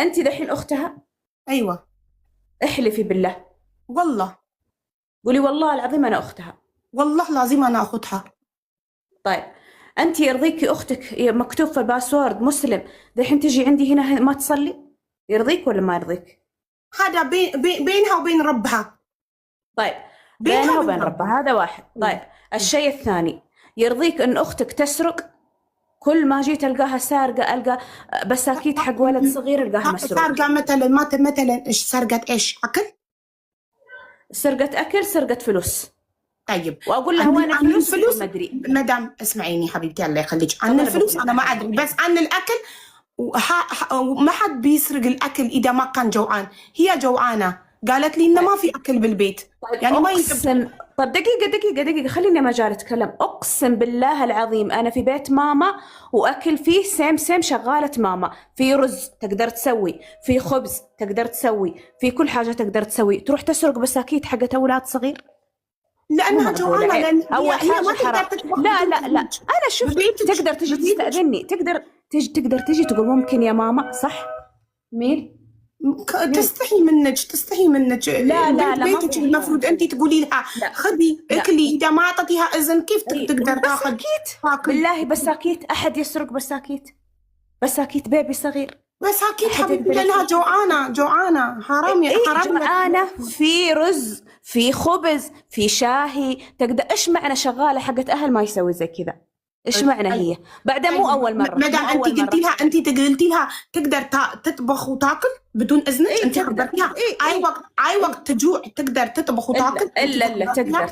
انت دحين اختها؟ ايوه. احلفي بالله. والله. قولي والله العظيم انا اختها. والله العظيم انا اختها. طيب انت يرضيكي اختك مكتوب في الباسورد مسلم دحين تجي عندي هنا ما تصلي؟ يرضيك ولا ما يرضيك؟ هذا بينها وبين ربها. طيب بينها وبين ربها، هذا واحد. طيب الشيء الثاني، يرضيك ان اختك تسرق؟ كل ما جيت القاها سارقه، القى بساكيت حق ولد صغير القاها مسروق. سارقه مثلا ايش سرقت؟ ايش اكل؟ سرقت اكل، سرقت فلوس. طيب واقول لها وين الفلوس؟ ما ادري. مدام اسمعيني حبيبتي الله يخليك، عن الفلوس انا ما ادري، بس عن الاكل ما حد بيسرق الاكل اذا ما كان جوعان. هي جوعانه قالت لي انه ما في اكل بالبيت. طيب يعني ما طب دقيقه خليني مجال اتكلم. اقسم بالله العظيم انا في بيت ماما واكل فيه سيم شغاله ماما، في رز تقدر تسوي، في خبز تقدر تسوي، في كل حاجه تقدر تسوي. تروح تسرق بساكيت حقت اولاد صغير؟ لانها جوعانه، لان اول حاجه ما حرام. لا انا شفت تقدر تجي تستأذني، تقدر تجي تقول ممكن يا ماما، صح؟ مين؟ تستحي منك. لا بيتك المفروض انت تقولي لها خذي اكلي، اذا ما اعطيتيها اذن كيف تقدر تاخذ؟ بالله بساكيت احد يسرق بساكيت بيبي صغير؟ بساكيت حبيبتي لانها جوعانه. حرام يا حرام. جوعانه، في رز، في خبز، في شاهي، تقدر. ايش معنى شغاله حقت اهل ما يسوي زي كذا؟ ايش معنى هي؟ بعدين مو اول مره. مدام انت قلتي لها تقدر تطبخ وتاكل بدون اذنك. انت خبرتيها اي وقت تجوع تقدر تطبخ وتاكل؟ لا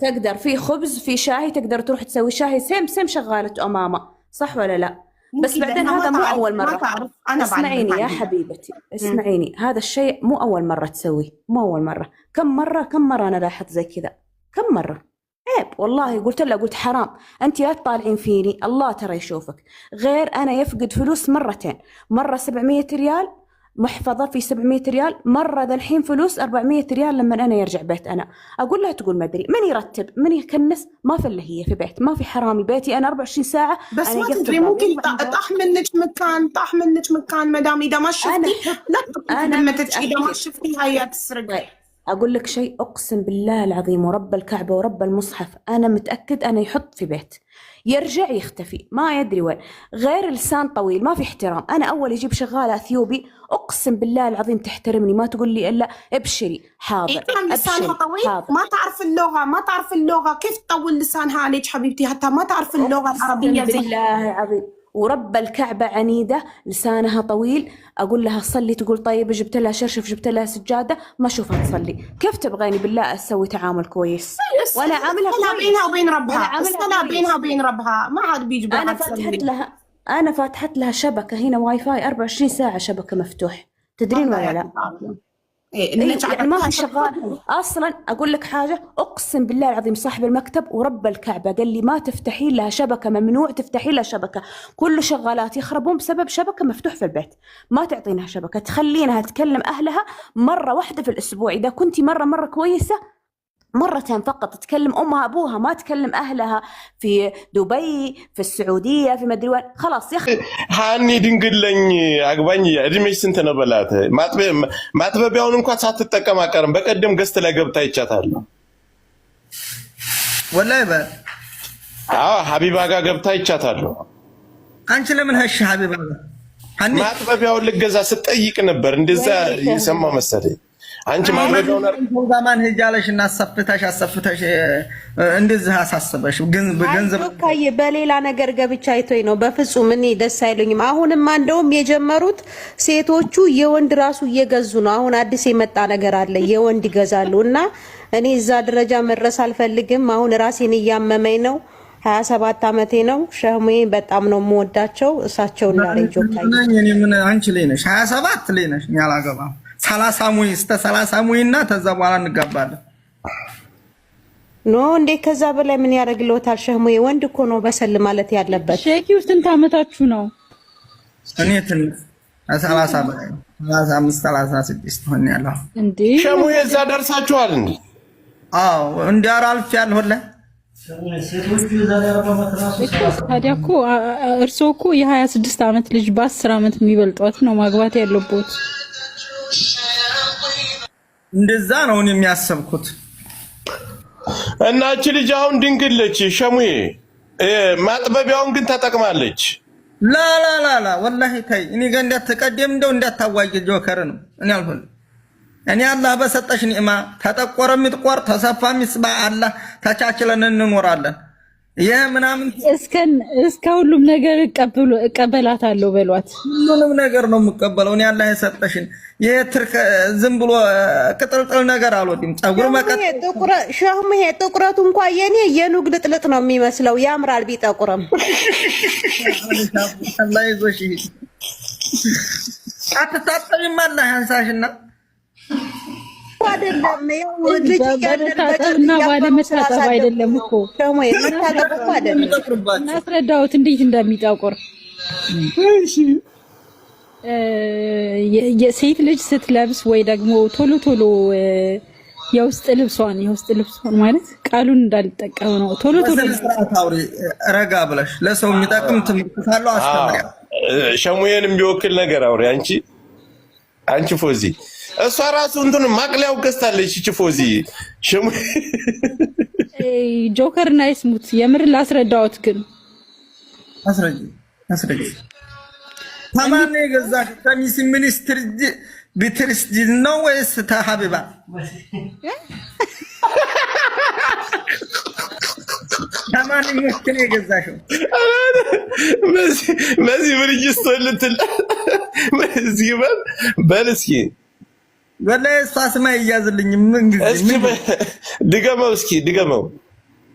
تقدر في خبز، في شاي، تقدر تروح تسوي شاي سيم شغاله ماما، صح ولا لا؟ بس بعدين هذا مو اول مره. اسمعيني يا حبيبتي، اسمعيني، هذا الشيء مو اول مره تسويه، مو اول مره. كم مره انا لاحظت زي كذا، كم مره. عيب والله. قلت له قلت حرام، انت لا تطالعين فيني، الله ترى يشوفك. غير انا يفقد فلوس مرتين، مره 700 ريال محفظه في 700 ريال، مره ذا الحين فلوس 400 ريال لما انا يرجع بيت. انا اقول لها تقول ما ادري من يرتب من يكنس، ما في الا هي في بيت، ما في حرامي بيتي انا 24 ساعه. بس أنا ما تدري ممكن طاح منك مكان مدام اذا ما شفتي لا ذمتك، اذا ما شفتيها هي تسرق. أقول لك شيء أقسم بالله العظيم ورب الكعبة ورب المصحف، أنا متأكد أنا يحط في بيت يرجع يختفي ما يدري وين. غير لسان طويل، ما في احترام. أنا أول يجيب شغالة أثيوبي أقسم بالله العظيم تحترمني، ما تقول لي إلا ابشري حاضر. لسانها طويل حاضر. ما تعرف اللغة كيف تطول لسانها عليك حبيبتي؟ حتى ما تعرف اللغة العربية زي بالله العظيم ورب الكعبة عنيدة، لسانها طويل. أقول لها صلي تقول طيب، جبت لها شرشف، جبت لها سجادة، ما أشوفها تصلي. كيف تبغيني بالله أسوي تعامل كويس؟ وأنا عاملها بينها وبين ربها، الصلاة بينها وبين ربها، ما عاد بيجبرها تصلي. أنا فاتحت لها شبكة هنا واي فاي 24 ساعة، شبكة مفتوح، تدرين ولا لا؟ يعني ما في شغال اصلا. اقول لك حاجه اقسم بالله العظيم، صاحب المكتب ورب الكعبه قال لي ما تفتحين لها شبكه، ممنوع تفتحين لها شبكه، كل شغالات يخربون بسبب شبكه مفتوح في البيت. ما تعطينها شبكه، تخلينها تكلم اهلها مره واحده في الاسبوع. اذا كنتي مره كويسه مرتين فقط تكلم امها ابوها، ما تكلم اهلها في دبي، في السعوديه، في مدري وين. خلاص يا اخي هاني دنقلني عقباني ادمي سنت نبلات ما تبيعون እንኳን ሳትጠቀም አቀርም በቀደም ገስት ላይ ገብታ ይቻታለሁ ወላሂ በ ሀቢባ ጋር ገብታ ይቻታለሁ። አንቺ ለምን ሀሽ ሀቢባ ሀኒ ማጥበቢያውን ልገዛ ስጠይቅ ነበር እንደዛ የሰማ መሰለኝ። አንቺ ማጥበቢያውን ዘማን ሄጃለሽ እና አሰፍተሽ እንደዚህ አሳስበሽ ገንዘብ ካየ በሌላ ነገር ገብቻ አይቶኝ ነው። በፍጹም እኔ ደስ አይለኝም። አሁንም እንደውም የጀመሩት ሴቶቹ የወንድ ራሱ እየገዙ ነው። አሁን አዲስ የመጣ ነገር አለ፣ የወንድ ይገዛሉ። እና እኔ እዛ ደረጃ መድረስ አልፈልግም። አሁን ራሴን እያመመኝ ነው። 27 ዓመቴ ነው። ሸህሙዬ በጣም ነው የምወዳቸው። እሳቸው እንዳለኝ ጆካይ እኔ ምን አንቺ ላይ ነሽ 27 ላይ ነሽ ያላገባ 30 ሙይ እስከ 30 ሙይና ተዛ በኋላ እንጋባለን። ኖ እንዴ ከዛ በላይ ምን ያደርግልዎታል? ሸህሙዬ ወንድ እኮ ነው በሰል ማለት ያለበት። ሼኪው ስንት ዓመታችሁ ነው? እኔ 30 በላይ 35 36 ሆነ ያለው እንዴ። ሸህሙዬ እዛ ደርሳችኋል እንዴ? አዎ እንዲያር አልፍ ያለሁላ ታዲያ እኮ እርስዎ እኮ የ26 ዓመት ልጅ በ10 ዓመት የሚበልጧት ነው ማግባት ያለበት። እንደዛ ነው የሚያሰብኩት። እና እቺ ልጅ አሁን ድንግለች ሸሙዬ፣ ማጥበቢያውን ግን ተጠቅማለች። ላ ወላሂ ታይ እኔ ጋር እንዳትቀደም እንደው እንዳታዋቂ ጆከር ነው እኔ አልሆነ። እኔ አላህ በሰጠሽ ኒዕማ ተጠቆረ ምጥቆር ተሰፋ ሚስባ አላህ ተቻችለን እንኖራለን። ይሄ ምናምን እስከ ሁሉም ነገር እቀበላታለሁ በሏት። ሁሉንም ነገር ነው የምቀበለው እኔ አላህ የሰጠሽን። ይሄ ዝም ብሎ ቅጥልጥል ነገር አልወድም። ጸጉር መቀጥ ሸህሙ ይሄ ጥቁረቱ እንኳን የኔ የኑግ ልጥልጥ ነው የሚመስለው። ያምራል ቢጠቁርም። አላህ ይዞሽ አትታጠቢም አላህ ያንሳሽና አይደለም ልጅ በመታጠብና ባለመታጠብ አይደለም እኮ መታጠብ አይደለም። እናስረዳዎት እንዴት እንደሚጠቁር። የሴት ልጅ ስትለብስ ወይ ደግሞ ቶሎ የውስጥ ልብሷን ማለት ቃሉን እንዳልጠቀም ነው። ቶሎ ረጋ ብለሽ ለሰው የሚጠቅም ትምህርት ካለው አስተምሪያ። ሸሙዬን የሚወክል ነገር አውሪ አንቺ ፎዚ። እሷ ራሱ እንትን ማቅለያው ገዝታለች። እቺ ፎዚ ጆከር ናይስ ሙት የምር ላስረዳዎት ግን አስረጂ ታማኔ ገዛሽ ከሚስ ሚኒስትር ቢትርስ ነው ወይስ ተሐቢባ? ታማኔ ሙክኔ ገዛሽው በዚህ ብርጅስቶን ልትል በዚህ በልስኪ ወላሂ እሷ ስማ ይያዝልኝ። ምን ጊዜ እስኪ ድገመው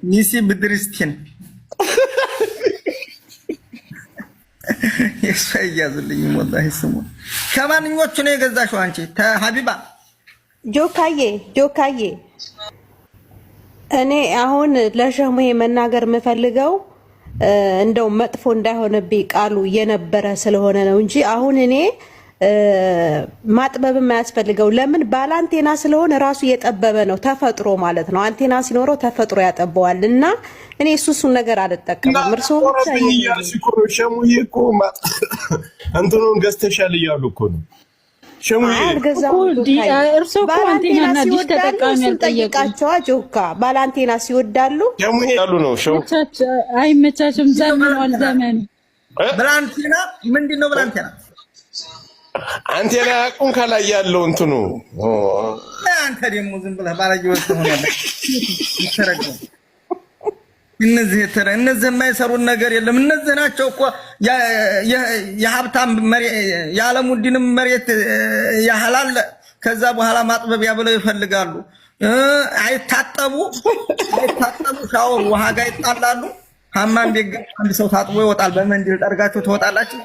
ሚሲ ብድርስቲን እሷ ይያዝልኝ ወላሂ ስሙ። ከማንኞቹ ነው የገዛሽው አንቺ? ሀቢባ ጆካዬ እኔ አሁን ለሸሙ መናገር የምፈልገው እንደው መጥፎ እንዳይሆንብኝ ቃሉ የነበረ ስለሆነ ነው እንጂ አሁን እኔ ማጥበብ የማያስፈልገው ለምን ባላንቴና ስለሆነ ራሱ የጠበበ ነው ተፈጥሮ ማለት ነው። አንቴና ሲኖረው ተፈጥሮ ያጠበዋል እና እኔ እሱን ነገር አልጠቀምም። እርሶ ብቻ ሸሙዬ እኮ እንትኑን ገዝተሻል እያሉ እኮ ነው። ሸሙዬ እርሶ እኮ አንቴናና ዲሽ ተጠቃሚ ያልጠየቃቸው ጆካ ባላንቴና ሲወዳሉ ሸሙዬ ያሉ ነው። አይመቻችም። ዘመኗል ዘመኑ ባላንቴና ምንድነው? ባላንቴና አንቴና ያቁን ከላይ ያለው እንትኑ አንተ ደግሞ ዝም ብለህ ባላጅ ወጥ ሆነለ ይተረገው። እነዚህ የማይሰሩን ነገር የለም። እነዚህ ናቸው እኮ የሀብታም የዓለሙዲንም መሬት ያህላል። ከዛ በኋላ ማጥበቢያ ብለው ይፈልጋሉ። አይታጠቡ ሻወር ውሃ ጋር ይጣላሉ። ሀማም ቤት አንድ ሰው ታጥቦ ይወጣል። በመንዲል ጠርጋችሁ ትወጣላችሁ።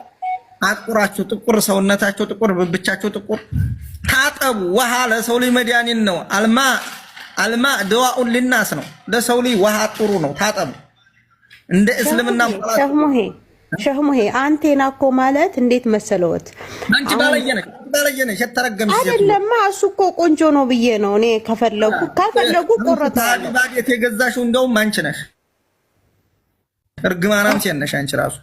አጥቁራችሁ ጥቁር ሰውነታቸው ጥቁር ብቻቸው ጥቁር ታጠቡ። ውሃ ለሰው ልጅ መድኃኒት ነው። አልማ ደዋኡን ሊናስ ነው። ለሰው ልጅ ውሃ ጥሩ ነው። ታጠቡ። እንደ እስልምና ሸህሙሄ አንቴና እኮ ማለት እንዴት መሰለዎት? አንቺ ባለየነሽ የተረገምሽ አይደለም። እሱ እኮ ቆንጆ ነው ብዬ ነው እኔ ከፈለጉ ቆረጣለሁ። ባዴት የገዛሽው እንደውም አንቺ ነሽ። እርግማናም ሲነሽ አንቺ ራሱ